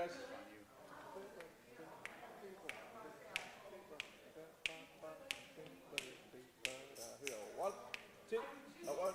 guys. Here we go. One, two, one,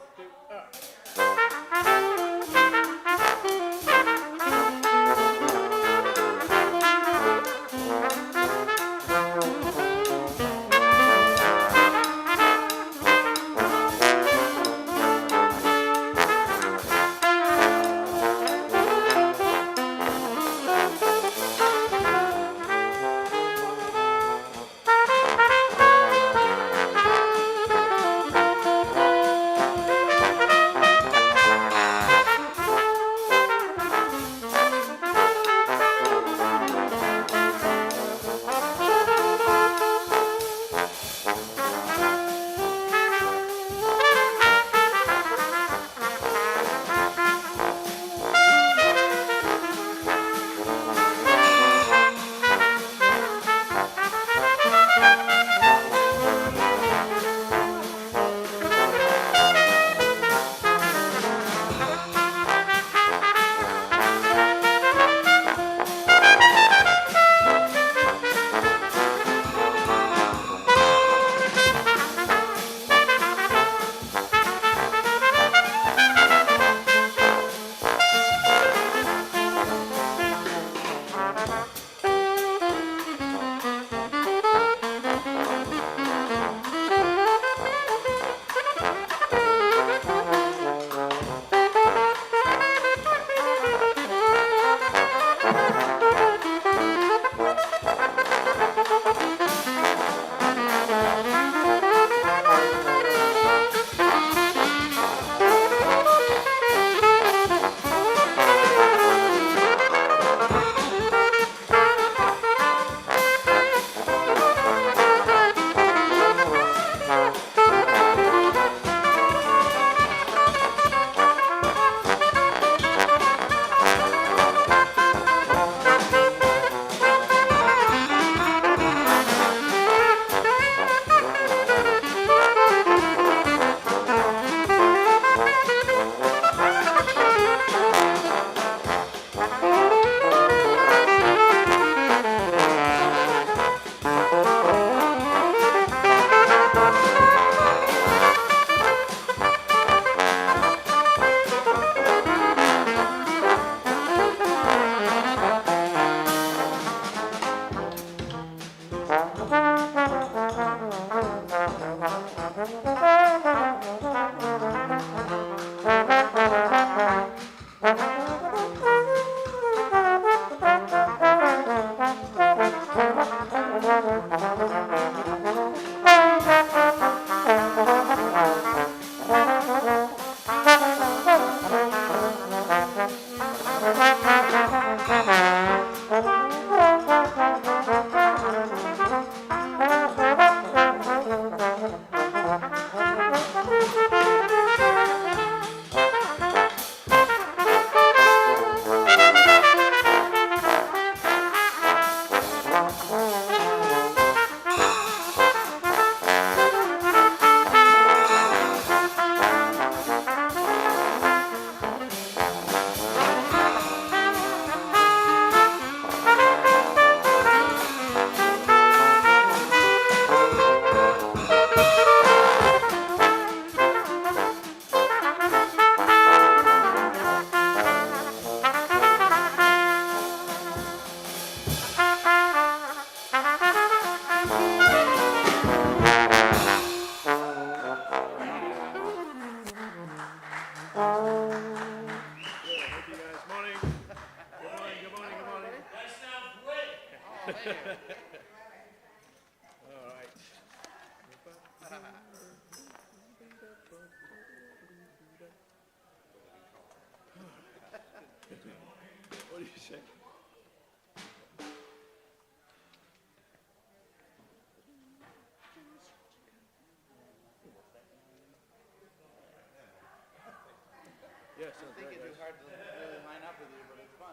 Yes, I think it's too hard to really line up with you, but it's fun.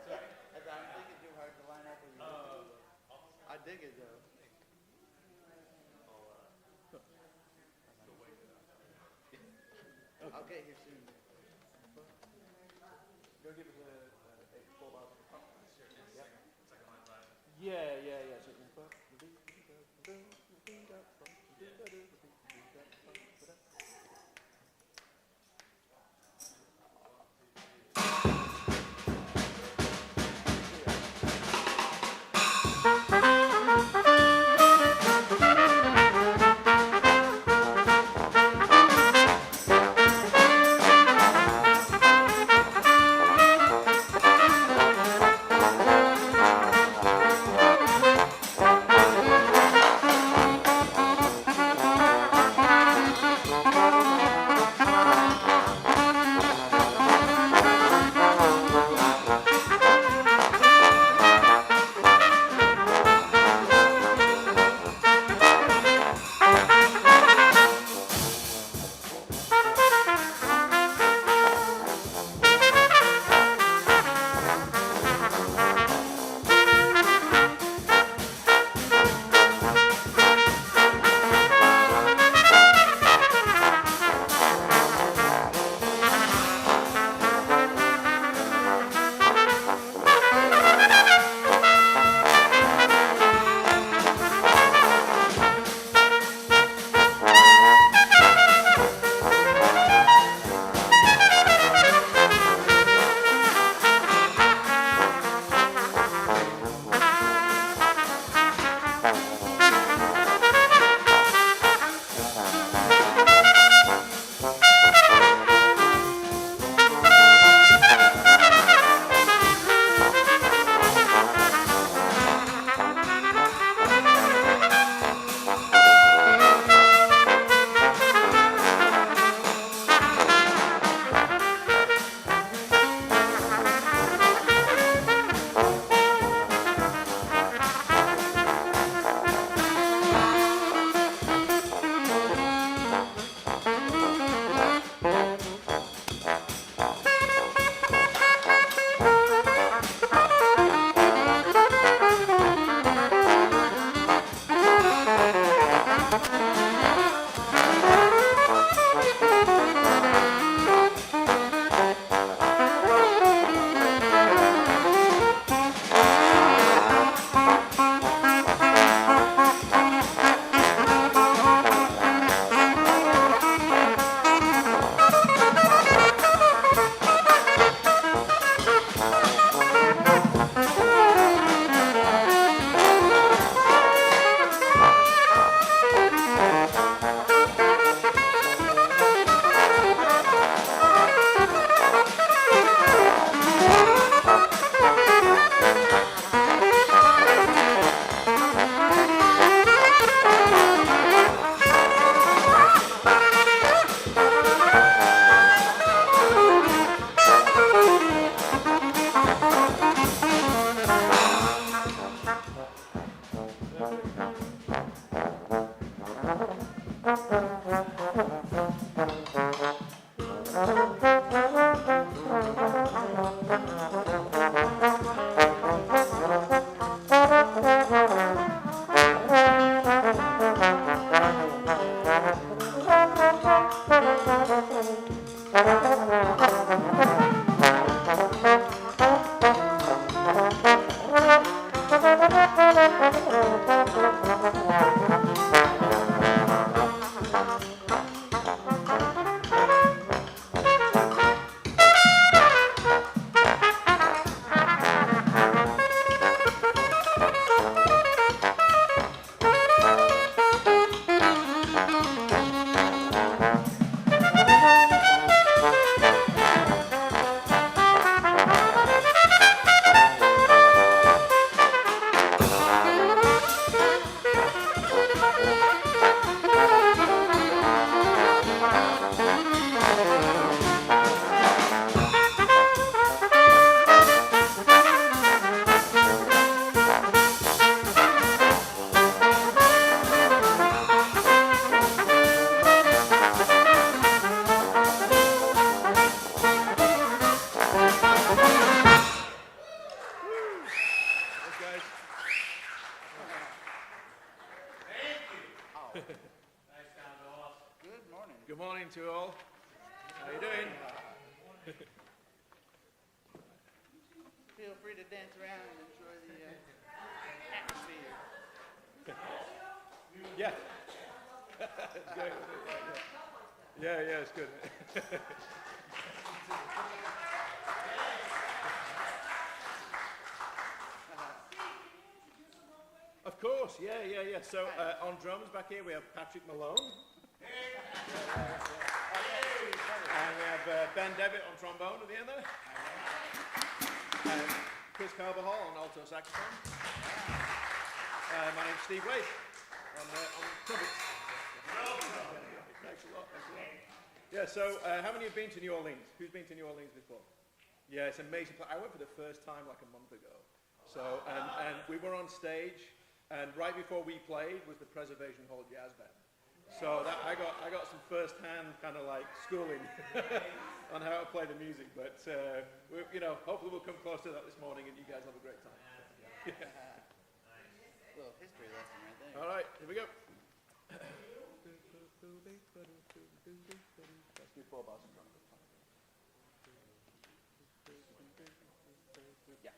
Sorry? I don't think it's too hard to line up with you. I dig it though. I'll get here soon. Go give it a full out. Yeah, yeah, yeah. Good morning to all. How you doing? Feel free to dance around and enjoy the Yeah. It's going. Yeah, it's good. Of course, yeah. So on drums back here we have Patrick Malone. And we have Ben Devitt on trombone at the end there. And Chris Carvajal on alto saxophone. My name's Steve Wade on trumpets. Thanks a lot. Yeah, so how many have been to New Orleans? Who's been to New Orleans before? Yeah, it's an amazing place. I went for the first time like a month ago. So, and we were on stage, and right before we played was the Preservation Hall Jazz Band. So that, I got some first-hand kind of like schooling on how to play the music. But hopefully we'll come close to that this morning, and you guys have a great time. Nice. Little history lesson right there. All right, here we go. Let's do 4 bars in front of it. Yeah.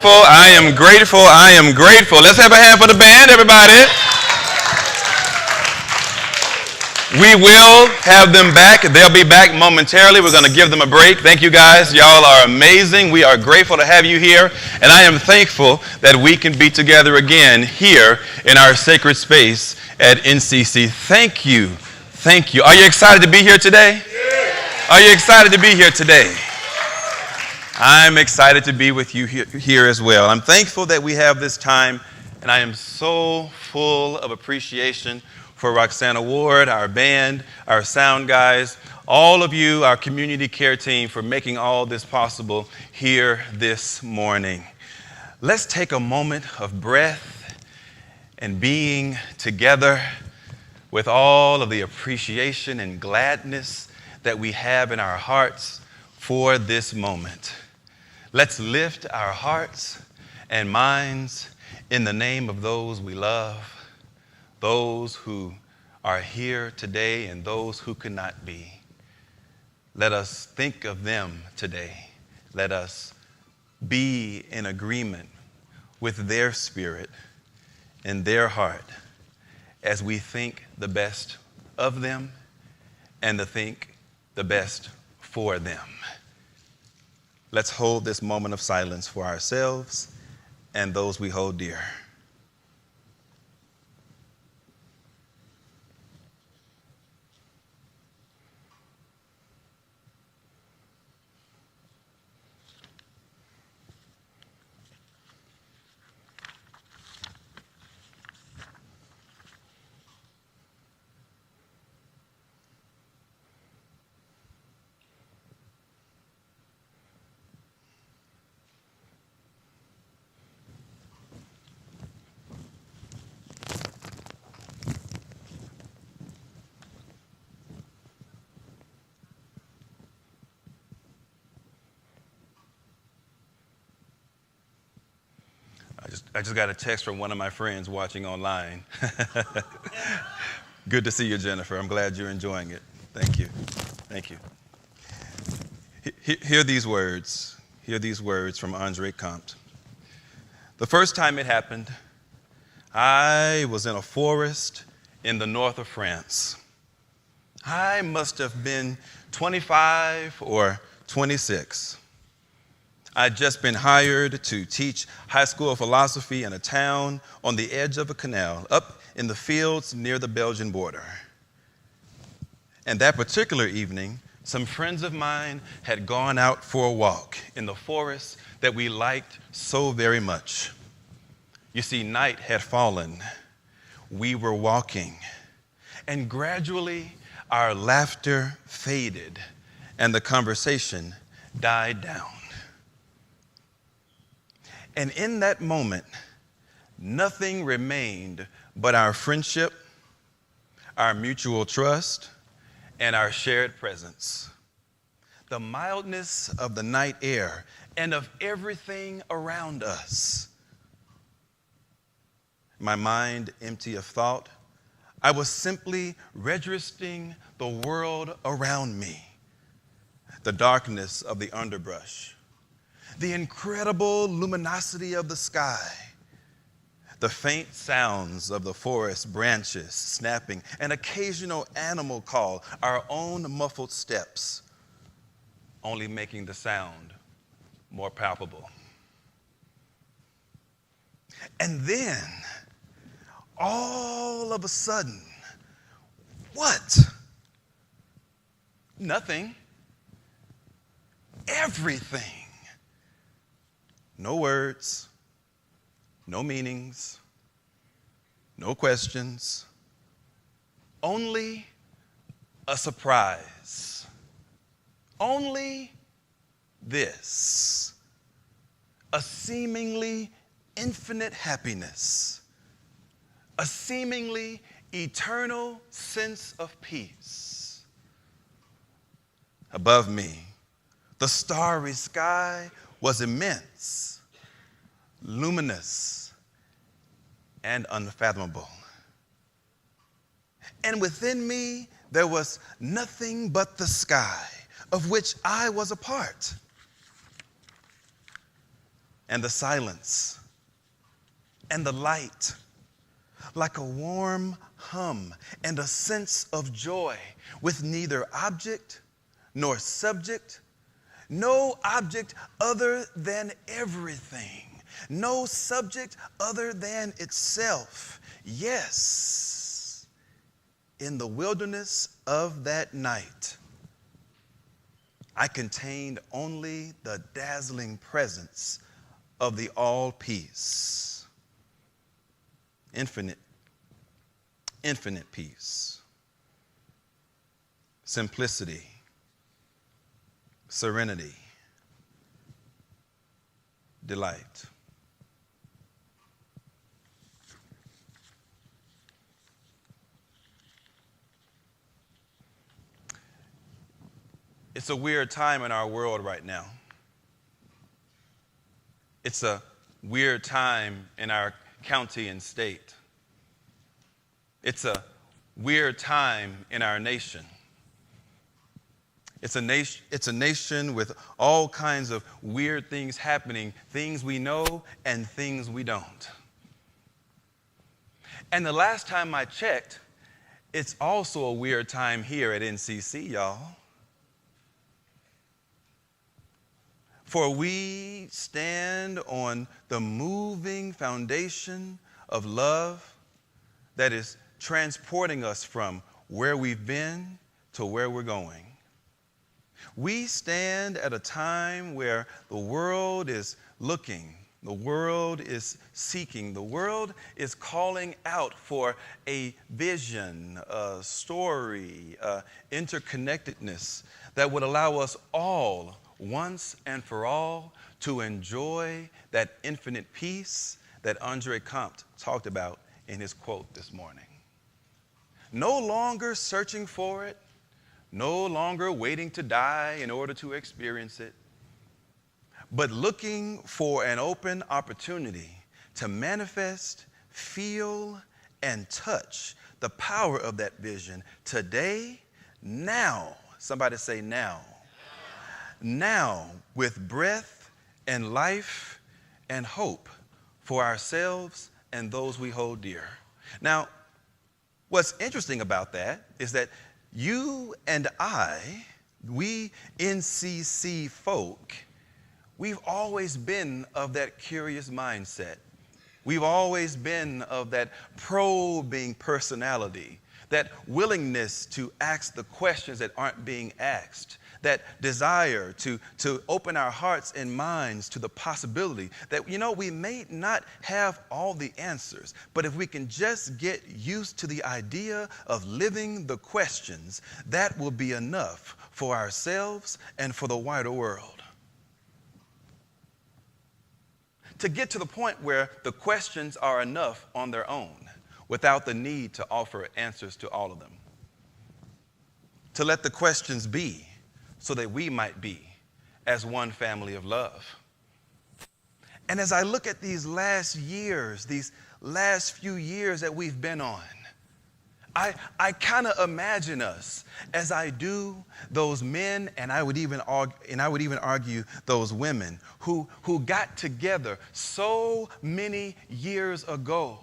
grateful. I am grateful. I am grateful. Let's have a hand for the band, everybody. We will have them back. They'll be back momentarily. We're going to give them a break. Thank you guys. Y'all are amazing. We are grateful to have you here. And I am thankful that we can be together again here in our sacred space at NCC. Thank you. Thank you. Are you excited to be here today? Are you excited to be here today? I'm excited to be with you here as well. I'm thankful that we have this time, and I am so full of appreciation for Roxanna Ward, our band, our sound guys, all of you, our community care team, for making all this possible here this morning. Let's take a moment of breath and being together with all of the appreciation and gladness that we have in our hearts for this moment. Let's lift our hearts and minds in the name of those we love, those who are here today and those who could not be. Let us think of them today. Let us be in agreement with their spirit and their heart as we think the best of them and to think the best for them. Let's hold this moment of silence for ourselves and those we hold dear. I just got a text from one of my friends watching online. Good to see you, Jennifer. I'm glad you're enjoying it. Thank you. Thank you. Hear these words. Hear these words from Andre Comte. The first time it happened, I was in a forest in the north of France. I must have been 25 or 26. I'd just been hired to teach high school philosophy in a town on the edge of a canal, up in the fields near the Belgian border. And that particular evening, some friends of mine had gone out for a walk in the forest that we liked so very much. You see, night had fallen. We were walking, and gradually our laughter faded and the conversation died down. And in that moment, nothing remained but our friendship, our mutual trust, and our shared presence. The mildness of the night air and of everything around us. My mind empty of thought, I was simply registering the world around me. The darkness of the underbrush, the incredible luminosity of the sky, the faint sounds of the forest branches snapping, an occasional animal call, our own muffled steps, only making the sound more palpable. And then, all of a sudden, what? Nothing. Everything. No words, no meanings, no questions, only a surprise. Only this, a seemingly infinite happiness, a seemingly eternal sense of peace. Above me, the starry sky was immense, luminous, and unfathomable. And within me, there was nothing but the sky, of which I was a part. and the silence and the light, like a warm hum and a sense of joy with neither object nor subject, no object other than everything, no subject other than itself. Yes, in the wilderness of that night, I contained only the dazzling presence of the all-peace, infinite peace, simplicity, serenity, delight. It's a weird time in our world right now. It's a weird time in our county and state. It's a weird time in our nation. It's a nation with all kinds of weird things happening, things we know and things we don't. And the last time I checked, it's also a weird time here at NCC, y'all. For we stand on the moving foundation of love that is transporting us from where we've been to where we're going. We stand at a time where the world is looking, the world is seeking, the world is calling out for a vision, a story, interconnectedness that would allow us all, once and for all, to enjoy that infinite peace that Andre Comte talked about in his quote this morning. No longer searching for it, no longer waiting to die in order to experience it, but looking for an open opportunity to manifest, feel, and touch the power of that vision today, now. Somebody say now. Now, with breath and life and hope for ourselves and those we hold dear. Now, what's interesting about that is that you and I, we NCC folk, we've always been of that curious mindset. We've always been of that probing personality, that willingness to ask the questions that aren't being asked, that desire to open our hearts and minds to the possibility that, we may not have all the answers, but if we can just get used to the idea of living the questions, that will be enough for ourselves and for the wider world. To get to the point where the questions are enough on their own without the need to offer answers to all of them. To let the questions be so that we might be as one family of love. And as I look at these last years, these last few years that we've been on, I kind of imagine us as I do those men, and I would even argue those women who got together so many years ago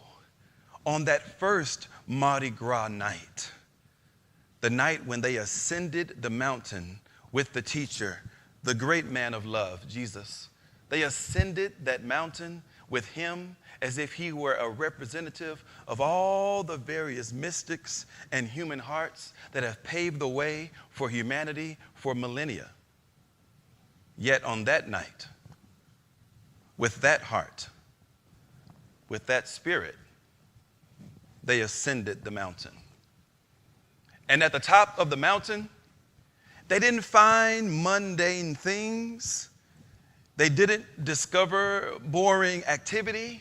on that first Mardi Gras night, the night when they ascended the mountain with the teacher, the great man of love, Jesus. They ascended that mountain with him as if he were a representative of all the various mystics and human hearts that have paved the way for humanity for millennia. Yet on that night, with that heart, with that spirit, they ascended the mountain. And at the top of the mountain, they didn't find mundane things. They didn't discover boring activity.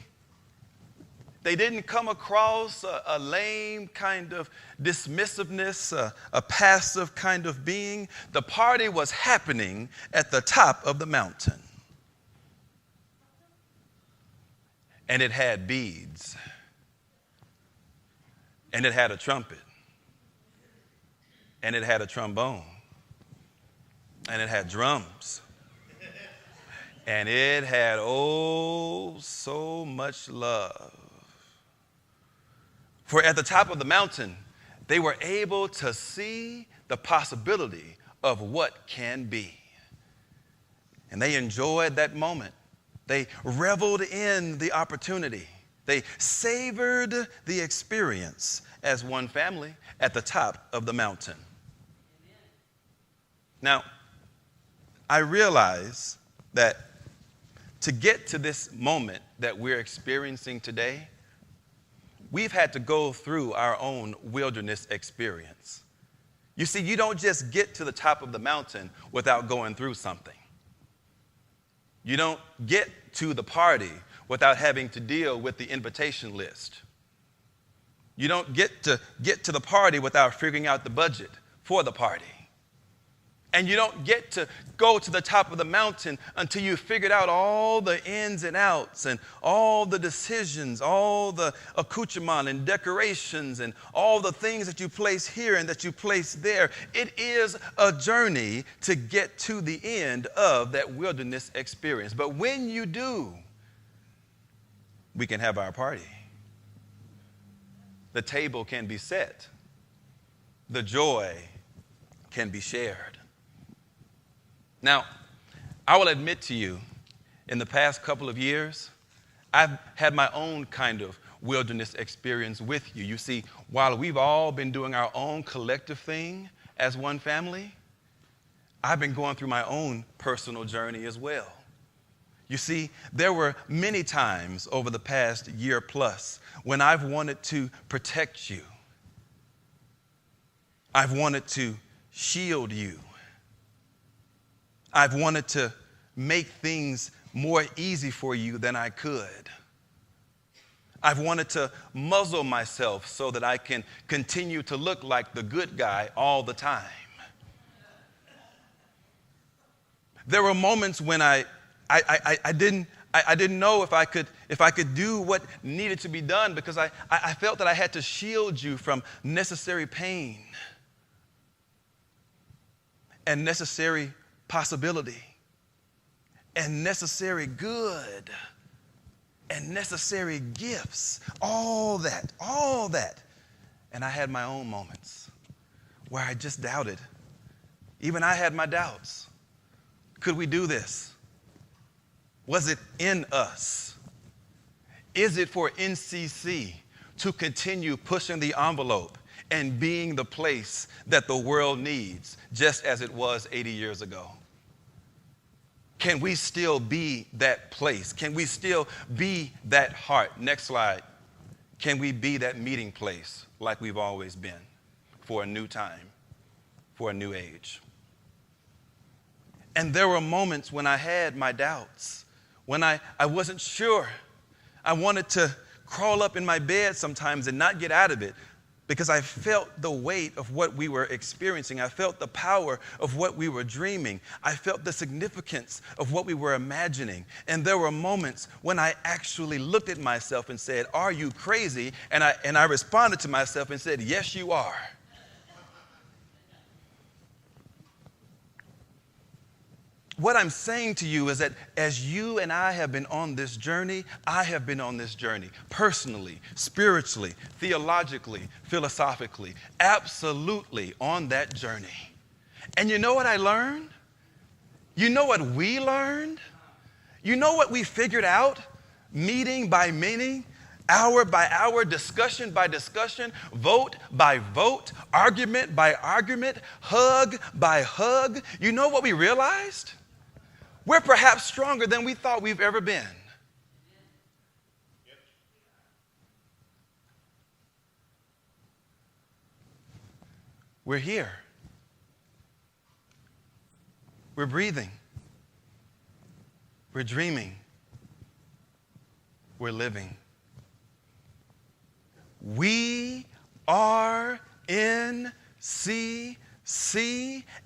They didn't come across a lame kind of dismissiveness, a passive kind of being. The party was happening at the top of the mountain. And it had beads. And it had a trumpet. And it had a trombone. And it had drums. And it had, oh, so much love. For at the top of the mountain, they were able to see the possibility of what can be. And they enjoyed that moment. They reveled in the opportunity. They savored the experience as one family at the top of the mountain. Now, I realize that to get to this moment that we're experiencing today, we've had to go through our own wilderness experience. You see, you don't just get to the top of the mountain without going through something. You don't get to the party without having to deal with the invitation list. You don't get to the party without figuring out the budget for the party. And you don't get to go to the top of the mountain until you've figured out all the ins and outs and all the decisions, all the accoutrement and decorations and all the things that you place here and that you place there. It is a journey to get to the end of that wilderness experience. But when you do, we can have our party. The table can be set. The joy can be shared. Now, I will admit to you, in the past couple of years, I've had my own kind of wilderness experience with you. You see, while we've all been doing our own collective thing as one family, I've been going through my own personal journey as well. You see, there were many times over the past year plus when I've wanted to protect you. I've wanted to shield you. I've wanted to make things more easy for you than I could. I've wanted to muzzle myself so that I can continue to look like the good guy all the time. There were moments when I didn't know if I could do what needed to be done because I felt that I had to shield you from necessary pain and necessary possibility and necessary good and necessary gifts, all that. And I had my own moments where I just doubted. Even I had my doubts. Could we do this? Was it in us? Is it for NCC to continue pushing the envelope and being the place that the world needs, just as it was 80 years ago? Can we still be that place? Can we still be that heart? Next slide. Can we be that meeting place like we've always been for a new time, for a new age? And there were moments when I had my doubts, when I wasn't sure. I wanted to crawl up in my bed sometimes and not get out of it because I felt the weight of what we were experiencing. I felt the power of what we were dreaming. I felt the significance of what we were imagining. And there were moments when I actually looked at myself and said, "Are you crazy?" And I responded to myself and said, "Yes, you are." What I'm saying to you is that as you and I have been on this journey, I have been on this journey personally, spiritually, theologically, philosophically, absolutely on that journey. And you know what I learned? You know what we learned? You know what we figured out meeting by meeting, hour by hour, discussion by discussion, vote by vote, argument by argument, hug by hug? You know what we realized? We're perhaps stronger than we thought we've ever been. We're here. We're breathing. We're dreaming. We're living. We are in CC,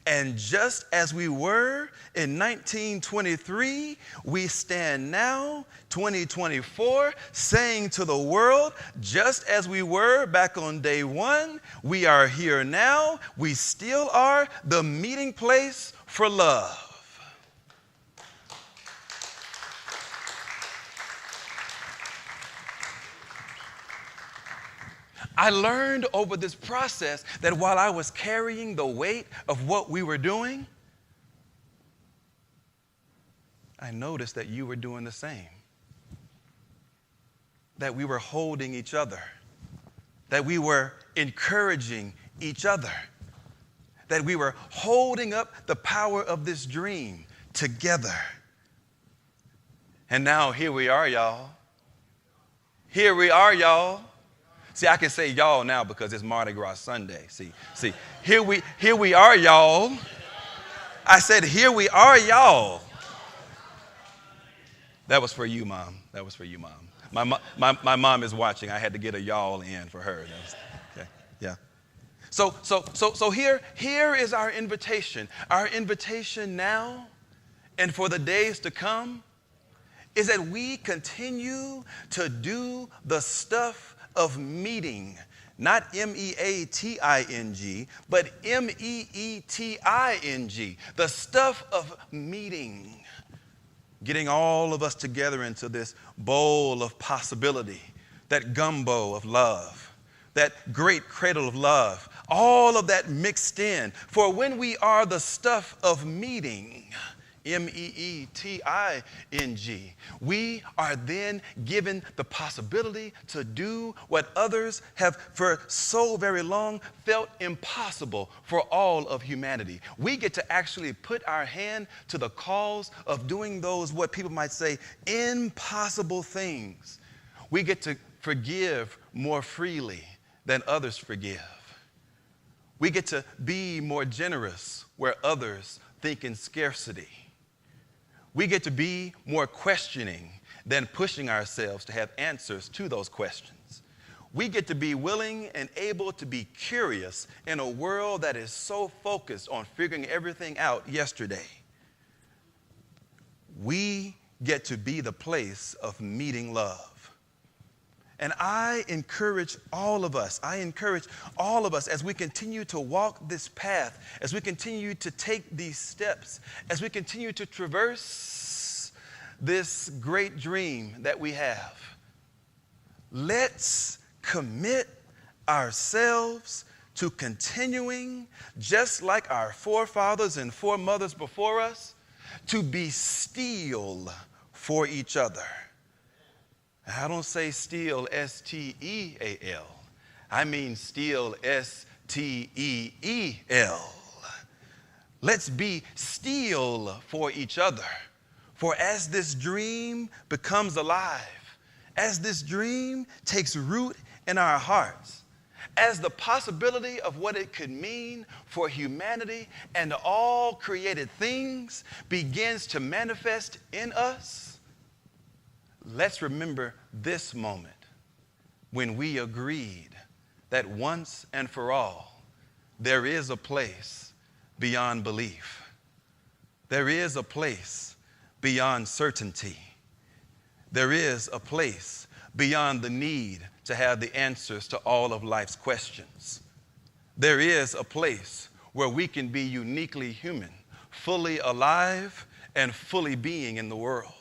and just as we were in 1923, we stand now, 2024, saying to the world, just as we were back on day one, we are here now. We still are the meeting place for love. I learned over this process that while I was carrying the weight of what we were doing, I noticed that you were doing the same. That we were holding each other. That we were encouraging each other. That we were holding up the power of this dream together. And now here we are, y'all. Here we are, y'all. See, I can say y'all now because it's Mardi Gras Sunday. See, here we are, y'all. I said, here we are, y'all. That was for you, Mom. That was for you, Mom. My mom is watching. I had to get a y'all in for her. Okay, yeah. So here is our invitation. Our invitation now and for the days to come is that we continue to do the stuff of meeting. Not M-E-A-T-I-N-G, but M-E-E-T-I-N-G. The stuff of meeting. Getting all of us together into this bowl of possibility, that gumbo of love, that great cradle of love, all of that mixed in. For when we are the stuff of meeting, M-E-E-T-I-N-G, we are then given the possibility to do what others have for so very long felt impossible for all of humanity. We get to actually put our hand to the cause of doing those, what people might say, impossible things. We get to forgive more freely than others forgive. We get to be more generous where others think in scarcity. We get to be more questioning than pushing ourselves to have answers to those questions. We get to be willing and able to be curious in a world that is so focused on figuring everything out yesterday. We get to be the place of meeting love. And I encourage all of us as we continue to walk this path, as we continue to take these steps, as we continue to traverse this great dream that we have. Let's commit ourselves to continuing, just like our forefathers and foremothers before us, to be still for each other. I don't say steal, S-T-E-A-L. I mean steal, S-T-E-E-L. Let's be still for each other. For as this dream becomes alive, as this dream takes root in our hearts, as the possibility of what it could mean for humanity and all created things begins to manifest in us, let's remember this moment when we agreed that once and for all, there is a place beyond belief. There is a place beyond certainty. There is a place beyond the need to have the answers to all of life's questions. There is a place where we can be uniquely human, fully alive, and fully being in the world.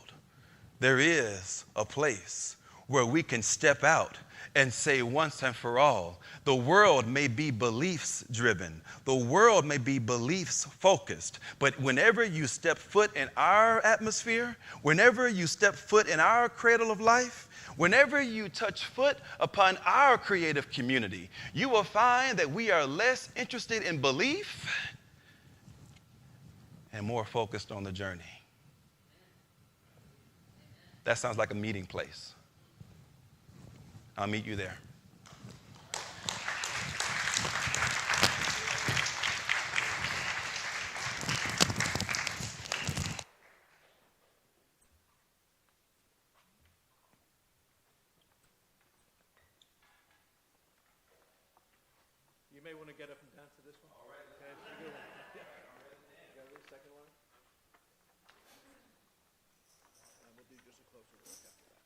There is a place where we can step out and say once and for all, the world may be beliefs driven, the world may be beliefs focused, but whenever you step foot in our atmosphere, whenever you step foot in our cradle of life, whenever you touch foot upon our creative community, you will find that we are less interested in belief and more focused on the journey. That sounds like a meeting place. I'll meet you there. You may want to get up and dance to this one. All right. Okay, it's a good one. Yeah. You got the second one? And we'll do just a closer look after that.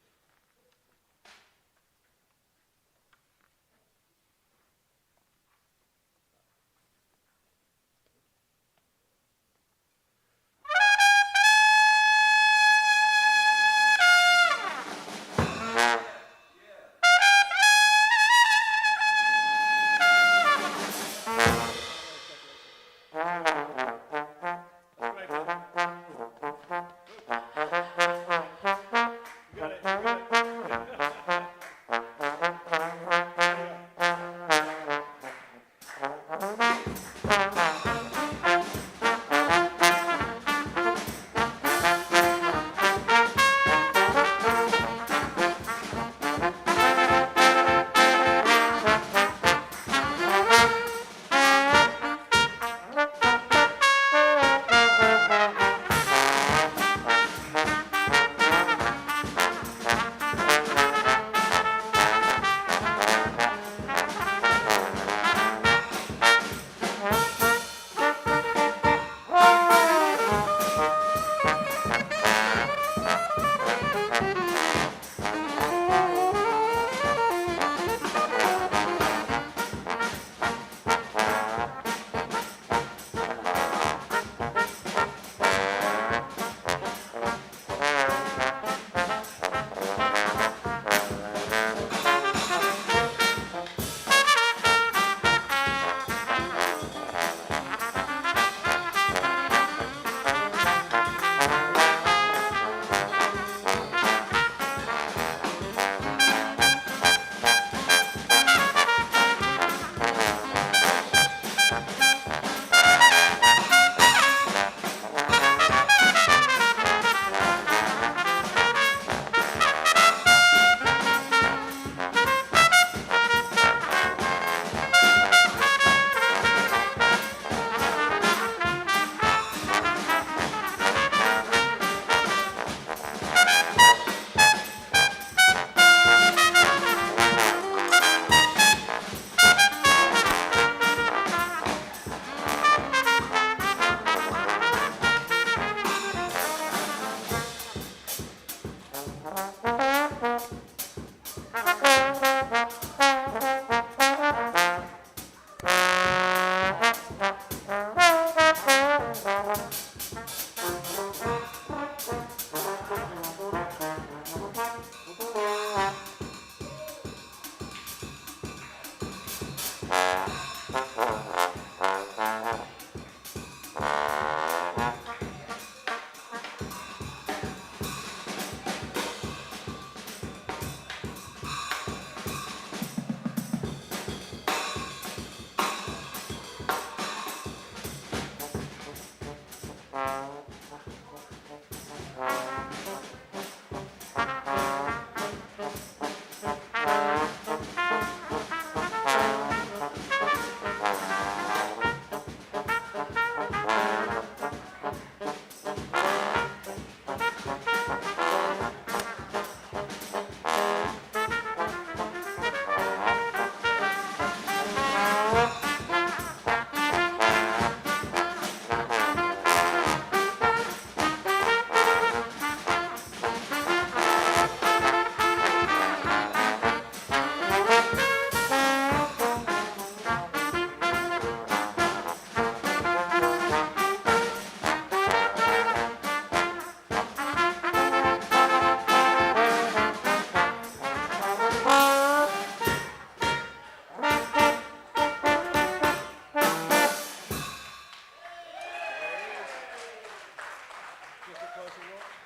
Just a closer look.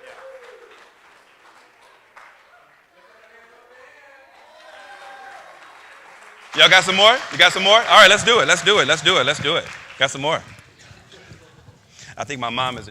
Y'all got some more? You got some more? All right, let's do it. Let's do it. Let's do it. Let's do it. Got some more. I think my mom is.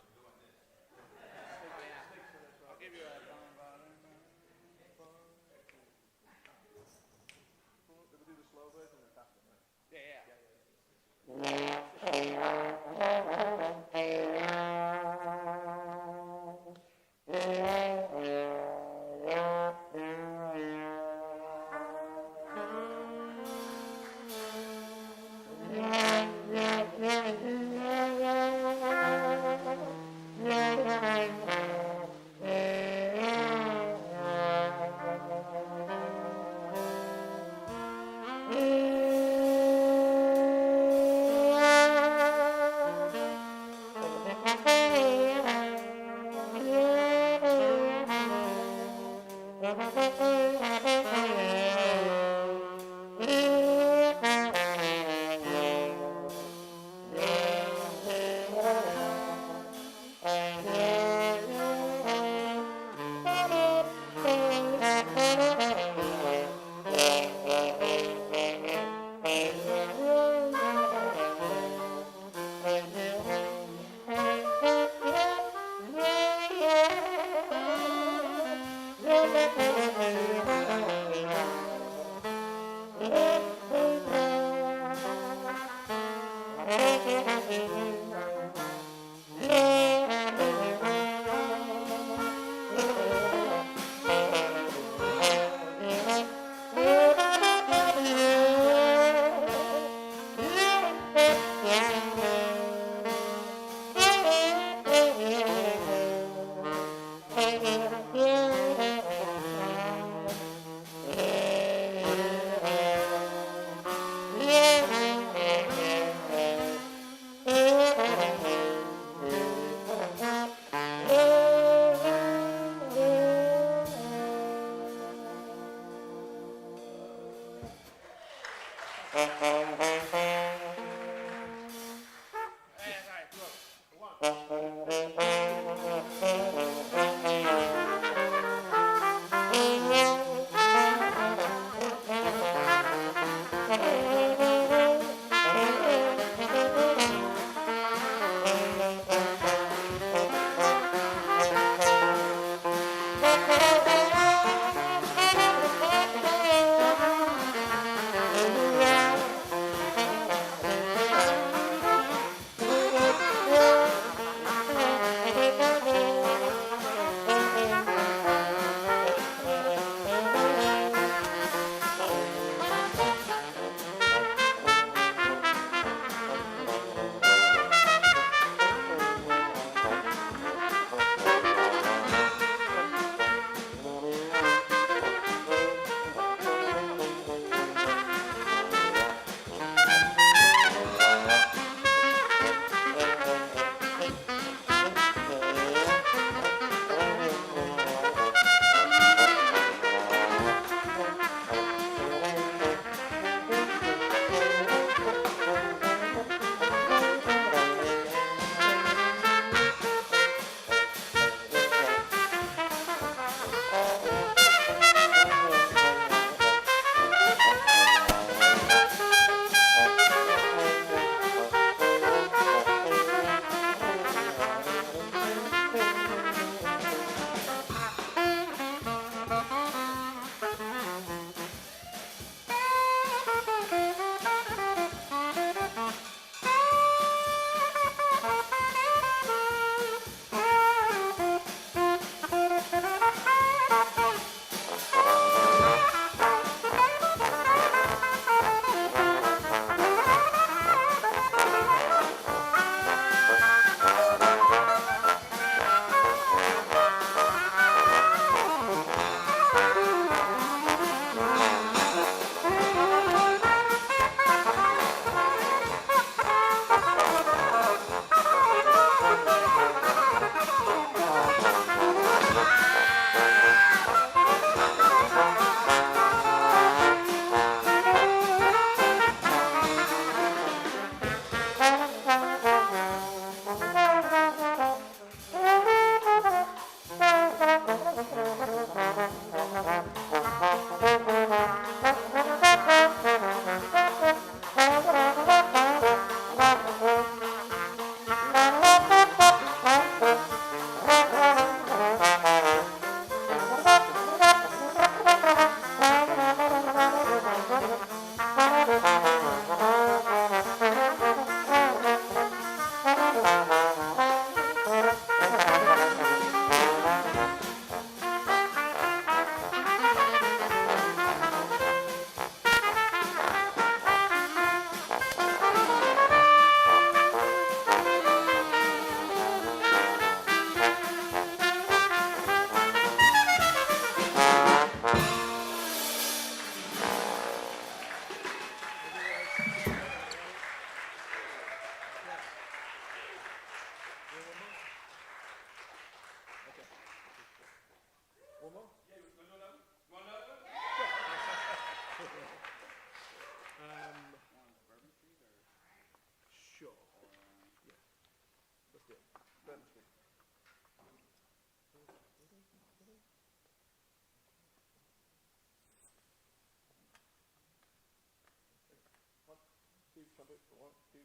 do trumpet for 1, 2,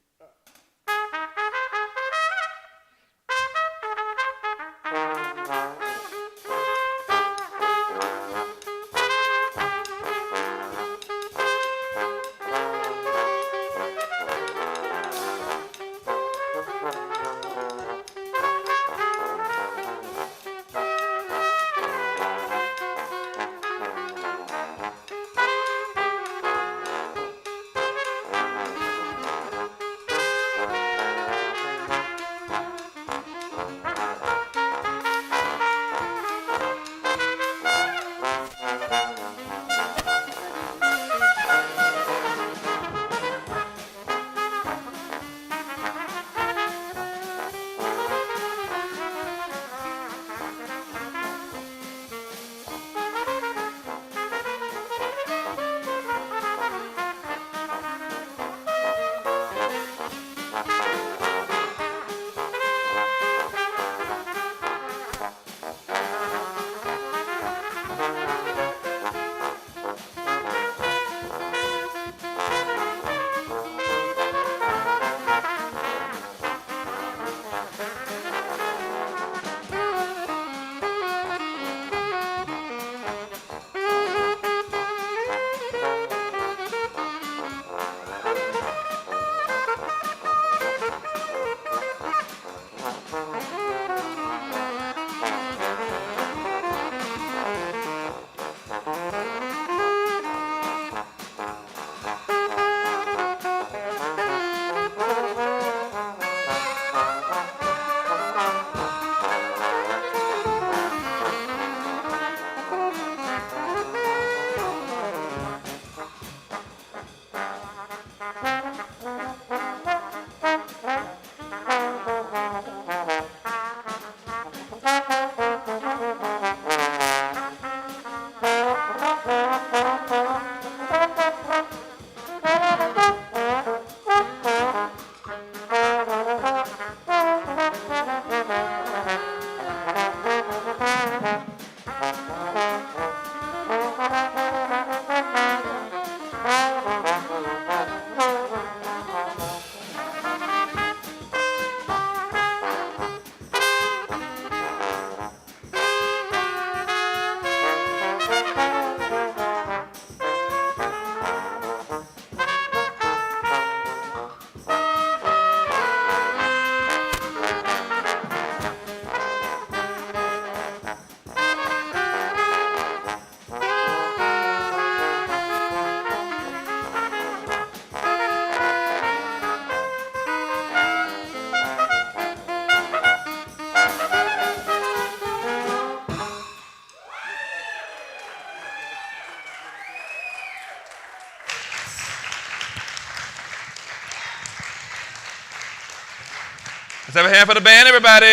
Let's have a hand for the band, everybody.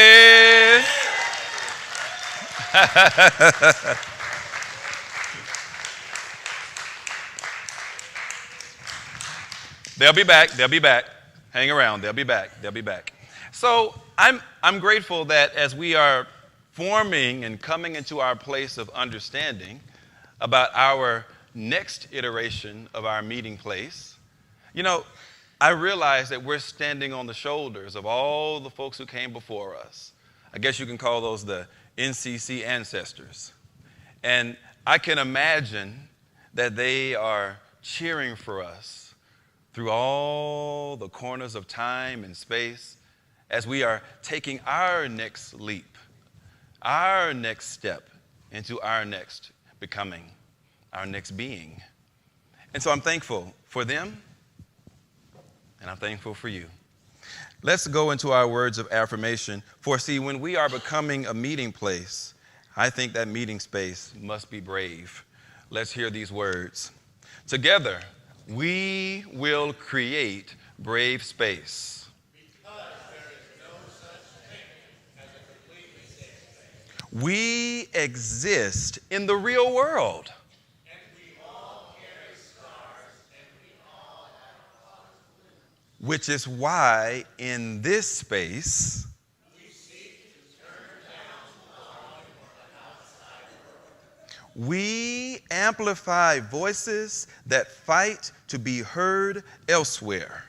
They'll be back. They'll be back. Hang around. They'll be back. They'll be back. So I'm grateful that as we are forming and coming into our place of understanding about our next iteration of our meeting place, I realize that we're standing on the shoulders of all the folks who came before us. I guess you can call those the NCC ancestors. And I can imagine that they are cheering for us through all the corners of time and space as we are taking our next leap, our next step into our next becoming, our next being. And so I'm thankful for them, and I'm thankful for you. Let's go into our words of affirmation. For see, when we are becoming a meeting place, I think that meeting space must be brave. Let's hear these words. Together, we will create brave space. Because there is no such thing as a completely safe space. We exist in the real world. And we all carry scars, and we all have cause to live. Which is why in this space, We seek to turn down the volume of the outside world. we amplify voices that fight to be heard elsewhere.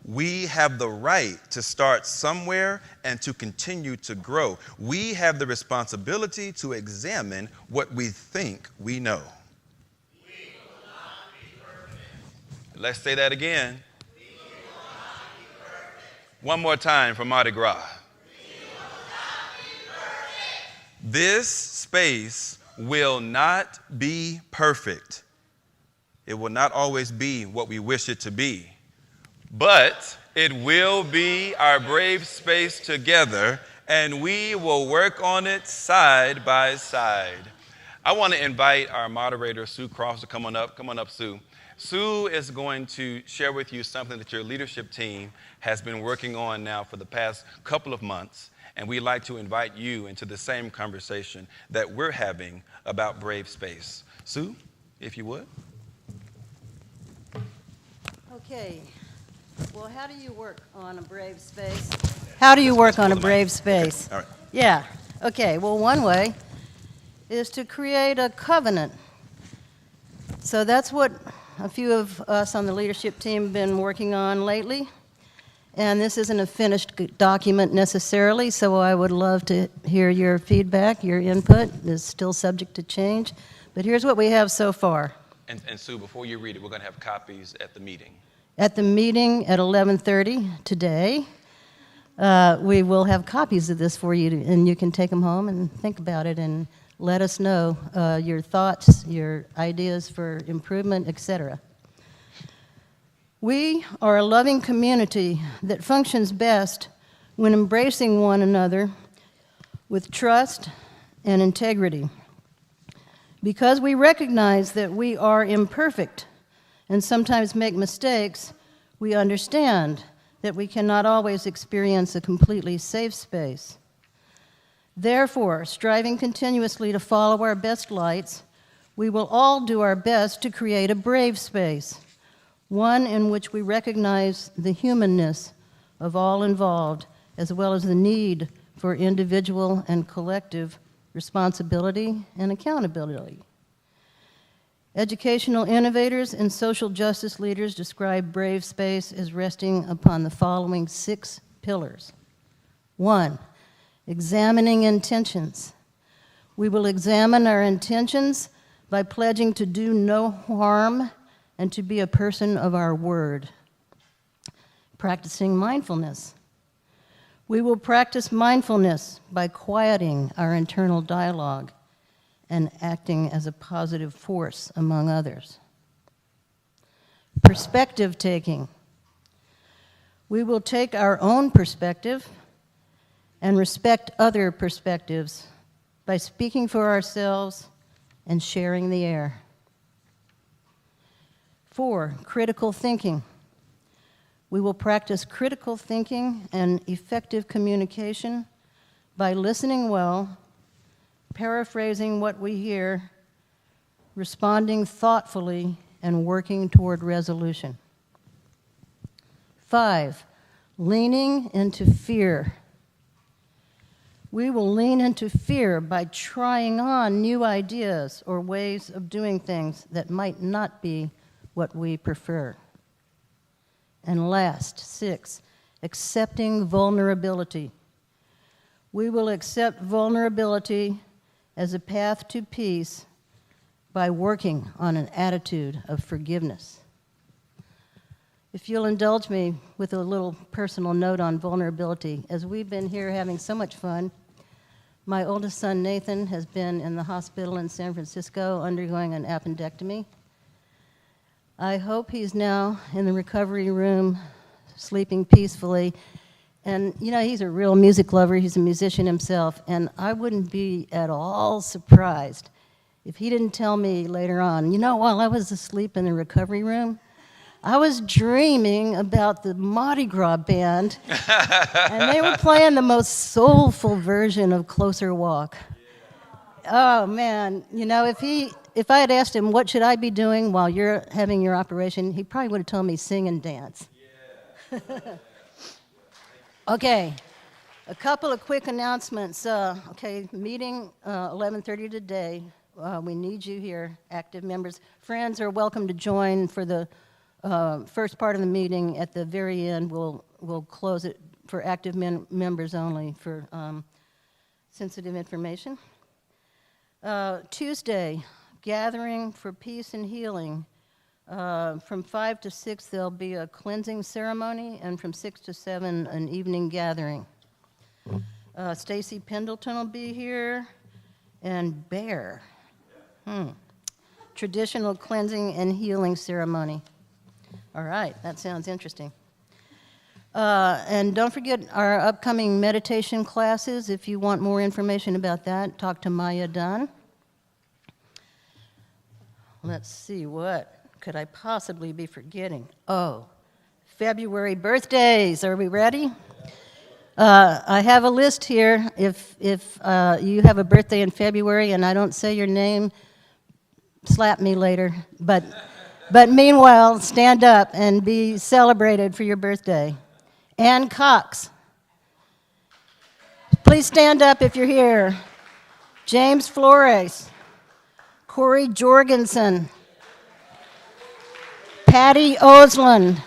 We have the right to start somewhere and to continue to grow. We have the responsibility to examine what we think we know. We will not be perfect. Let's say that again. We will not be perfect. One more time for Mardi Gras. We will not be perfect. This space will not be perfect. It will not always be what we wish it to be. But it will be our brave space together, and we will work on it side by side. I want to invite our moderator, Sue Cross, to come on up. Come on up, Sue. Sue is going to share with you something that your leadership team has been working on now for the past couple of months, and we'd like to invite you into the same conversation that we're having about brave space. Sue, if you would. Okay. Well, how do you work on a brave space? How do you work on a brave space? Okay. All right. Yeah. Okay. Well, one way is to create a covenant. So that's what a few of us on the leadership team have been working on lately. And this isn't a finished document necessarily, so I would love to hear your feedback, your input. It's still subject to change. But here's what we have so far. And Sue, before you read it, we're going to have copies at the meeting. At the meeting at 11:30 today, we will have copies of this for you, and you can take them home and think about it and let us know your thoughts, your ideas for improvement, etc. We are a loving community that functions best when embracing one another with trust and integrity. Because we recognize that we are imperfect and sometimes make mistakes, we understand that we cannot always experience a completely safe space. Therefore, striving continuously to follow our best lights, we will all do our best to create a brave space, one in which we recognize the humanness of all involved, as well as the need for individual and collective responsibility and accountability. Educational innovators and social justice leaders describe brave space as resting upon the following 6 pillars. 1, examining intentions. We will examine our intentions by pledging to do no harm and to be a person of our word. Practicing mindfulness. We will practice mindfulness by quieting our internal dialogue and acting as a positive force among others. Perspective taking. We will take our own perspective and respect other perspectives by speaking for ourselves and sharing the air. 4, critical thinking. We will practice critical thinking and effective communication by listening well, paraphrasing what we hear, responding thoughtfully, and working toward resolution. 5, leaning into fear. We will lean into fear by trying on new ideas or ways of doing things that might not be what we prefer. And last, 6, accepting vulnerability. We will accept vulnerability as a path to peace by working on an attitude of forgiveness. If you'll indulge me with a little personal note on vulnerability, as we've been here having so much fun, my oldest son, Nathan, has been in the hospital in San Francisco undergoing an appendectomy. I hope he's now in the recovery room, sleeping peacefully. And, you know, he's a real music lover. He's a musician himself. And I wouldn't be at all surprised if he didn't tell me later on, you know, while I was asleep in the recovery room, I was dreaming about the Mardi Gras band, and they were playing the most soulful version of Closer Walk. Oh, man. You know, if I had asked him, what should I be doing while you're having your operation, he probably would have told me sing and dance. Yeah. Okay, a couple of quick announcements. Meeting 11:30 today. We need you here, active members. Friends are welcome to join for the first part of the meeting. At the very end, we'll close it for active members only for sensitive information. Tuesday, gathering for peace and healing. From 5 to 6, there'll be a cleansing ceremony, and from 6 to 7, an evening gathering. Stacy Pendleton will be here, and Bear. Traditional cleansing and healing ceremony. All right, that sounds interesting. And don't forget our upcoming meditation classes. If you want more information about that, talk to Maya Dunn. Let's see, what could I possibly be forgetting? Oh, February birthdays. Are we ready? I have a list here. If you have a birthday in February and I don't say your name, slap me later. But meanwhile, stand up and be celebrated for your birthday. Ann Cox. Please stand up if you're here. James Flores. Corey Jorgensen. Patty Osland.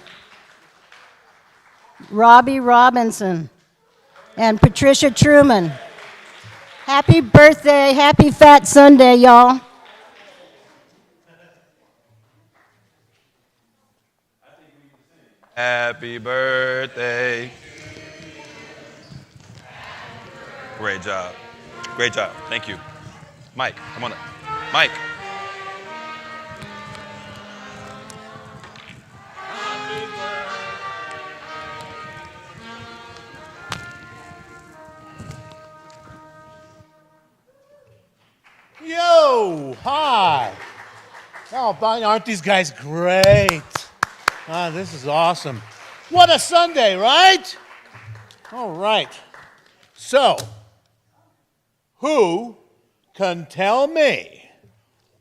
Robbie Robinson. And Patricia Truman. Happy birthday, happy Fat Sunday, y'all. Happy birthday. Great job. Great job. Thank you. Mike, come on up. Mike. Yo, hi. Oh, aren't these guys great? This is awesome. What a Sunday, right? All right. So, who can tell me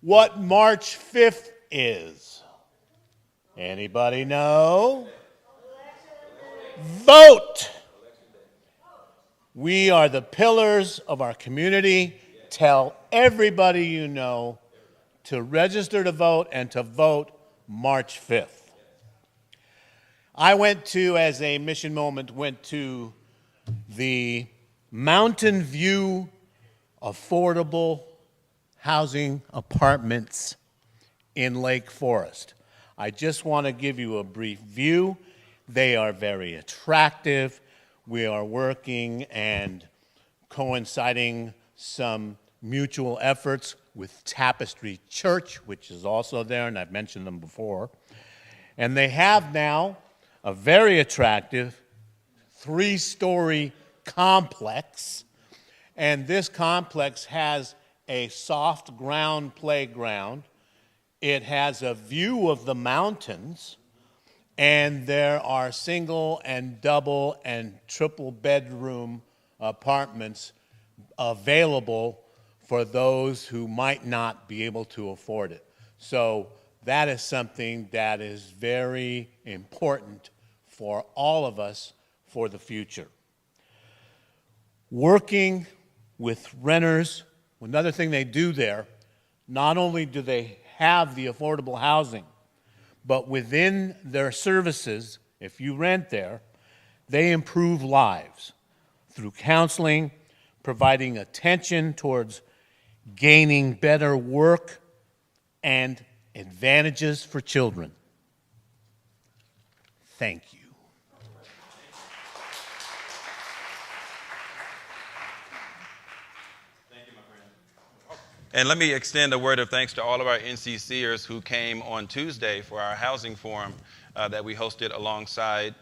what March 5th is? Anybody know? Vote. We are the pillars of our community. Tell everybody you know to register to vote and to vote March 5th. I went to, as a mission moment, the Mountain View Affordable Housing Apartments in Lake Forest. I just want to give you a brief view. They are very attractive. We are working and coinciding some mutual efforts with Tapestry Church, which is also there, and I've mentioned them before. And they have now a very attractive 3-story complex, and this complex has a soft ground playground. It has a view of the mountains, and there are single and double and triple bedroom apartments available for those who might not be able to afford it. So that is something that is very important for all of us for the future. Working with renters, another thing they do there, not only do they have the affordable housing, but within their services, if you rent there, they improve lives through counseling, providing attention towards gaining better work and advantages for children. Thank you. And let me extend a word of thanks to all of our NCCers who came on Tuesday for our housing forum that we hosted alongside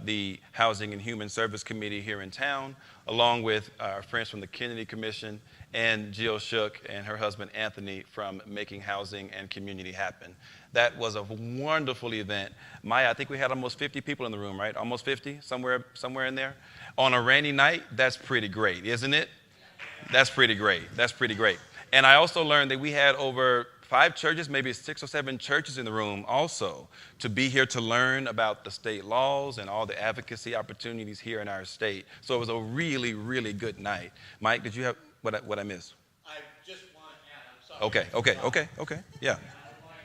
the Housing and Human Service Committee here in town, along with our friends from the Kennedy Commission and Jill Shook and her husband Anthony from Making Housing and Community Happen. That was a wonderful event. Maya, I think we had almost 50 people in the room, right? Almost 50, somewhere in there. On a rainy night, that's pretty great, isn't it? That's pretty great. That's pretty great. And I also learned that we had over 5 churches, maybe 6 or 7 churches in the room also, to be here to learn about the state laws and all the advocacy opportunities here in our state. So it was a really, really good night. Mike, did you have what I missed? I just want to add, I'm sorry. Okay, yeah.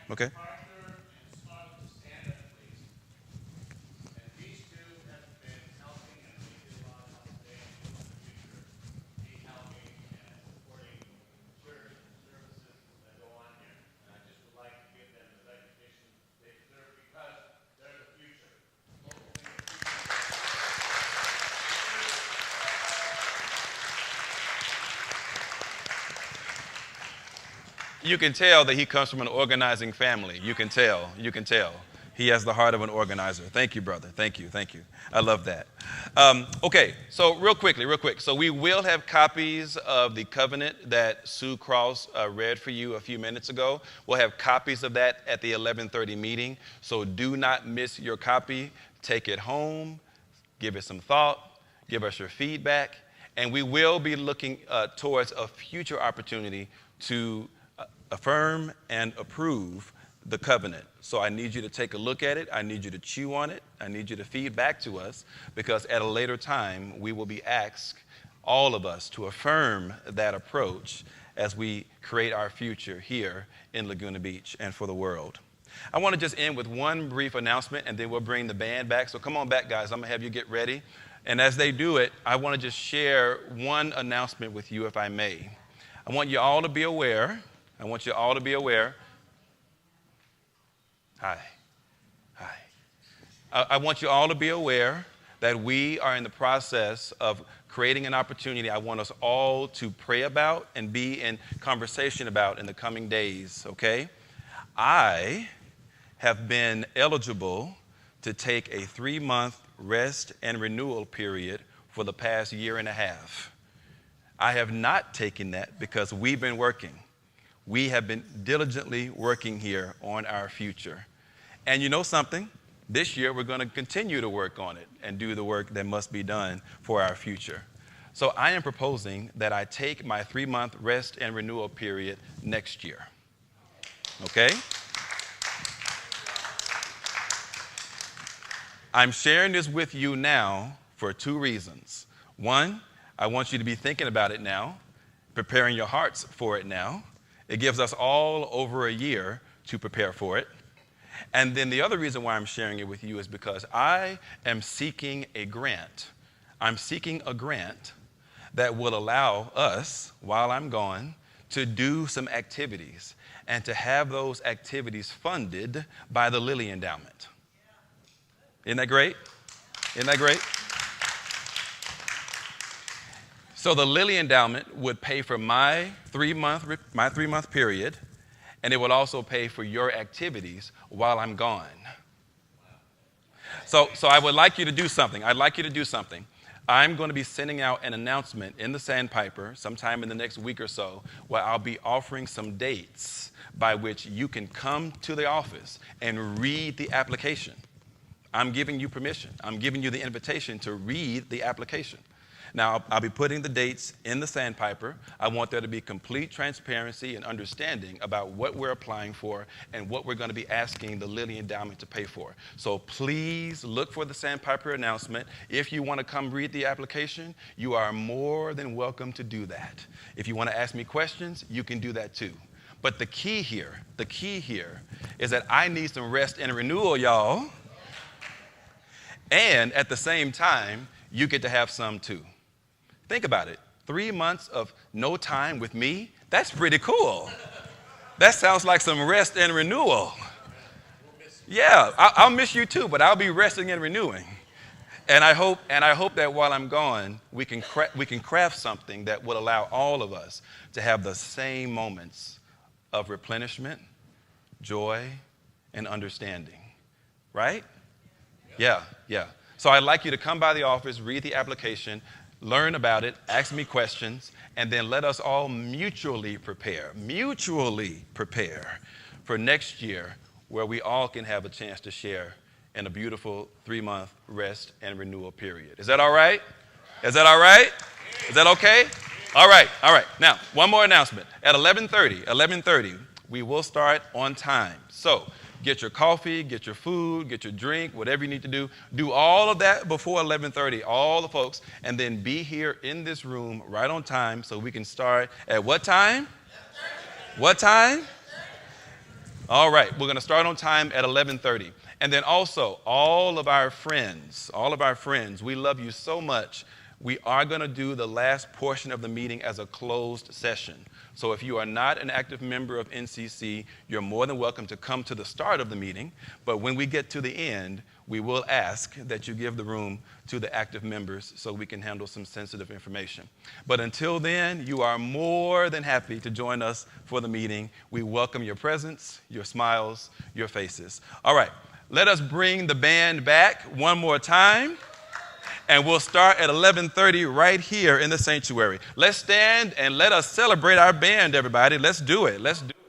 Okay. You can tell that he comes from an organizing family. You can tell. You can tell. He has the heart of an organizer. Thank you, brother. Thank you. Thank you. I love that. Okay, so real quick. So we will have copies of the covenant that Sue Cross read for you a few minutes ago. We'll have copies of that at the 11:30 meeting. So do not miss your copy. Take it home. Give it some thought. Give us your feedback. And we will be looking towards a future opportunity to affirm and approve the covenant. So I need you to take a look at it. I need you to chew on it. I need you to feed back to us, because at a later time, we will be asked, all of us, to affirm that approach as we create our future here in Laguna Beach and for the world. I want to just end with one brief announcement, and then we'll bring the band back. So come on back, guys. I'm going to have you get ready. And as they do it, I want to just share one announcement with you, if I may. I want you all to be aware. Hi. I want you all to be aware that we are in the process of creating an opportunity I want us all to pray about and be in conversation about in the coming days, okay? I have been eligible to take a 3-month rest and renewal period for the past year and a half. I have not taken that because we've been working. We have been diligently working here on our future. And you know something? This year we're going to continue to work on it and do the work that must be done for our future. So I am proposing that I take my 3-month rest and renewal period next year. Okay? I'm sharing this with you now for 2 reasons. One, I want you to be thinking about it now, preparing your hearts for it now. It gives us all over a year to prepare for it. And then the other reason why I'm sharing it with you is because I am seeking a grant. I'm seeking a grant that will allow us, while I'm gone, to do some activities and to have those activities funded by the Lilly Endowment. Isn't that great? Isn't that great? So the Lilly Endowment would pay for my 3-month period, and it would also pay for your activities while I'm gone. So I would like you to do something. I'd like you to do something. I'm going to be sending out an announcement in the Sandpiper sometime in the next week or so, where I'll be offering some dates by which you can come to the office and read the application. I'm giving you permission. I'm giving you the invitation to read the application. Now, I'll be putting the dates in the Sandpiper. I want there to be complete transparency and understanding about what we're applying for and what we're going to be asking the Lilly Endowment to pay for. So please look for the Sandpiper announcement. If you want to come read the application, you are more than welcome to do that. If you want to ask me questions, you can do that too. But the key here is that I need some rest and renewal, y'all. And at the same time, you get to have some too. Think about it. 3 months of no time with me, that's pretty cool. That sounds like some rest and renewal. Yeah, I'll miss you too, but I'll be resting and renewing. And I hope that while I'm gone, we can craft something that will allow all of us to have the same moments of replenishment, joy, and understanding. Right? Yeah. So I'd like you to come by the office, read the application, learn about it, ask me questions, and then let us all mutually prepare for next year, where we all can have a chance to share in a beautiful 3-month rest and renewal period. Is that all right? Is that all right? Is that okay? All right. Now, one more announcement. At 11:30, we will start on time. So get your coffee, get your food, get your drink, whatever you need to do. Do all of that before 11:30, all the folks, and then be here in this room right on time so we can start at what time? What time? All right, we're going to start on time at 11:30. And then also, all of our friends, we love you so much. We are going to do the last portion of the meeting as a closed session. So if you are not an active member of NCC, you're more than welcome to come to the start of the meeting. But when we get to the end, we will ask that you give the room to the active members so we can handle some sensitive information. But until then, you are more than happy to join us for the meeting. We welcome your presence, your smiles, your faces. All right, let us bring the band back one more time. And we'll start at 11:30 right here in the sanctuary. Let's stand and let us celebrate our band, everybody. Let's do it. Let's do it.